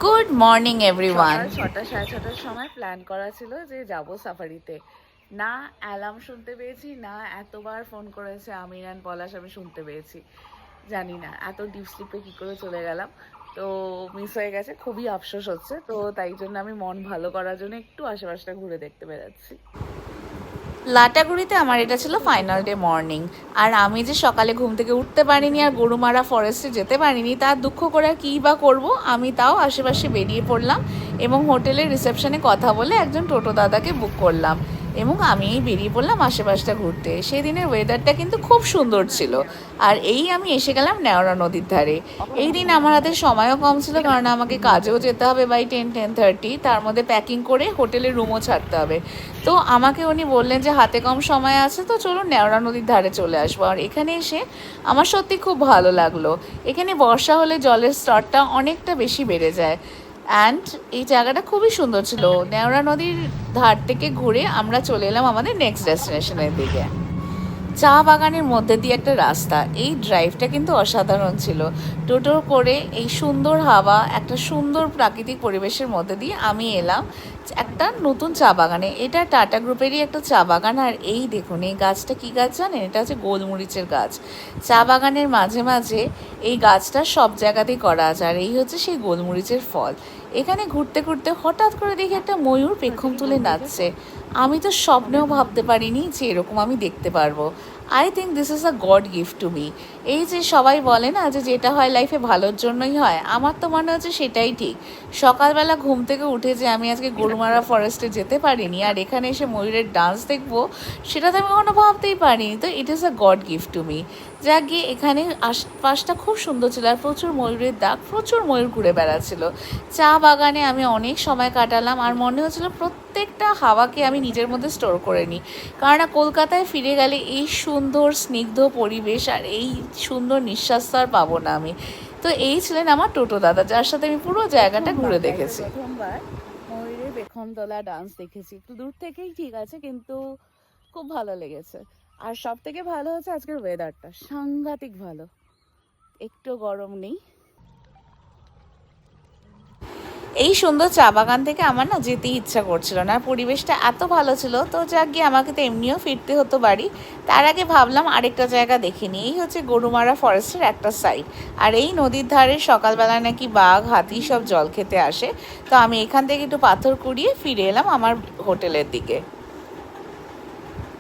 Good morning everyone. সকাল 6টা 6:30টার সময় প্ল্যান করা ছিল যে যাব সাফারিতে। না অ্যালার্ম শুনতে পেয়েছি, না এতবার ফোন করেছে আমির অ্যান্ড পলাশ আমি শুনতে পেয়েছি। জানি না এত ডিপ স্লিপে কী করে চলে গেলাম। তো মিস হয়ে গেছে, খুবই আফসোস হচ্ছে। তো তাই জন্য আমি মন ভালো করার জন্য একটু আশেপাশটা ঘুরে দেখতে বেরোচ্ছি। লাটাগুড়িতে আমার এটা ছিল ফাইনাল ডে মর্নিং। আর আমি যে সকালে ঘুম থেকে উঠতে পারিনি আর গরুমারা ফরেস্টে যেতে পারিনি তার দুঃখ করে কী বা করবো, আমি তাও আশেপাশে বেরিয়ে পড়লাম এবং হোটেলের রিসেপশনে কথা বলে একজন টোটো দাদাকে বুক করলাম এবং আমি বেরিয়ে পড়লাম আশেপাশটা ঘুরতে। সেদিনের ওয়েদারটা কিন্তু খুব সুন্দর ছিল। আর আমি এসে গেলাম নেওড়া নদীর ধারে। এই দিন আমার হাতে সময়ও কম ছিল, কারণ আমাকে কাজেও যেতে হবে বাই 10-10:30, তার মধ্যে প্যাকিং করে হোটেলের রুমও ছাড়তে হবে। তো আমাকে উনি বললেন যে হাতে কম সময় আছে, তো চলুন নেওড়া নদীর ধারে চলে আসবো। আর এখানে এসে আমার সত্যি খুব ভালো লাগলো। এখানে বর্ষা হলে জলের স্তরটা অনেকটা বেশি বেড়ে যায়। অ্যান্ড এই জায়গাটা খুবই সুন্দর ছিল। নেওড়া নদীর ধার থেকে ঘুরে আমরা চলে এলাম আমাদের নেক্সট ডেস্টিনেশনের দিকে। চা বাগানের মধ্যে দিয়ে একটা রাস্তা, এই ড্রাইভটা কিন্তু অসাধারণ ছিল। টোটো করে এই সুন্দর হাওয়া, একটা সুন্দর প্রাকৃতিক পরিবেশের মধ্যে দিয়ে আমি এলাম একটা নতুন চা বাগানে। এটা টাটা গ্রুপেরই একটা চা বাগান। আর এই দেখুন, এই গাছটা কী গাছ জানেন? এটা হচ্ছে গোলমরিচের গাছ। চা বাগানের মাঝে মাঝে এই গাছটা সব জায়গাতেই করা আছে। আর এই হচ্ছে সেই গোলমরিচের ফল। এখানে ঘুরতে ঘুরতে হঠাৎ করে দেখি একটা ময়ূর পেখম তুলে নাচছে। আমি তো স্বপ্নেও ভাবতে পারিনি যে এরকম আমি দেখতে পারবো। I think this is a god gift to me. এই যে সবাই বলে না যে যেটা হয় লাইফে ভালোর জন্যই হয়, আমার তো মনে হচ্ছে সেটাই ঠিক। সকালবেলা ঘুম থেকে উঠে যে আমি আজকে গরুমারা ফরেস্টে যেতে পারিনি আর এখানে এসে ময়ূরের ডান্স দেখবো, সেটা তো আমি কখনো ভাবতেই পারিনি। তো it is a god gift to me. যা গিয়ে এখানে আশপাশটা খুব সুন্দর ছিল আর প্রচুর ময়ূরের ডাক, প্রচুর ময়ূর ঘুরে বেড়াচ্ছিল। চা বাগানে আমি অনেক সময় কাটালাম আর মনে হচ্ছিল প্রত্যেকটা হাওয়াকে আমি নিজের মধ্যে স্টোর করে নিই। কারণ কলকাতায় ফিরে গেলে এই সুন্দর স্নিগ্ধ পরিবেশ আর এই সুন্দর নিঃশ্বাস তো আর পাবো না আমি। তো এই ছিলেন আমার টোটো দাদা, যার সাথে আমি পুরো জায়গাটা ঘুরে দেখেছি। প্রথমবার ময়ূরের পেখমতলা ডান্স দেখেছি, একটু দূর থেকেই ঠিক আছে, কিন্তু খুব ভালো লেগেছে। আর সব থেকে ভালো হচ্ছে আজকের ওয়েদারটা সাংঘাতিক ভালো, একটু গরম নেই। এই সুন্দর চা বাগান থেকে আমার না যেতেই ইচ্ছা করছিল না, আর পরিবেশটা এত ভালো ছিল। তো যাক গিয়ে আমাকে তো এমনিও ফিরতে হতো বাড়ি। তার আগে ভাবলাম আরেকটা জায়গা দেখে নিই। এই হচ্ছে গরুমারা ফরেস্টের একটা সাইড। আর এই নদীর ধারে সকালবেলা নাকি বাঘ হাতি সব জল খেতে আসে। তো আমি এখান থেকে একটু পাথর কুড়িয়ে ফিরে এলাম আমার হোটেলের দিকে।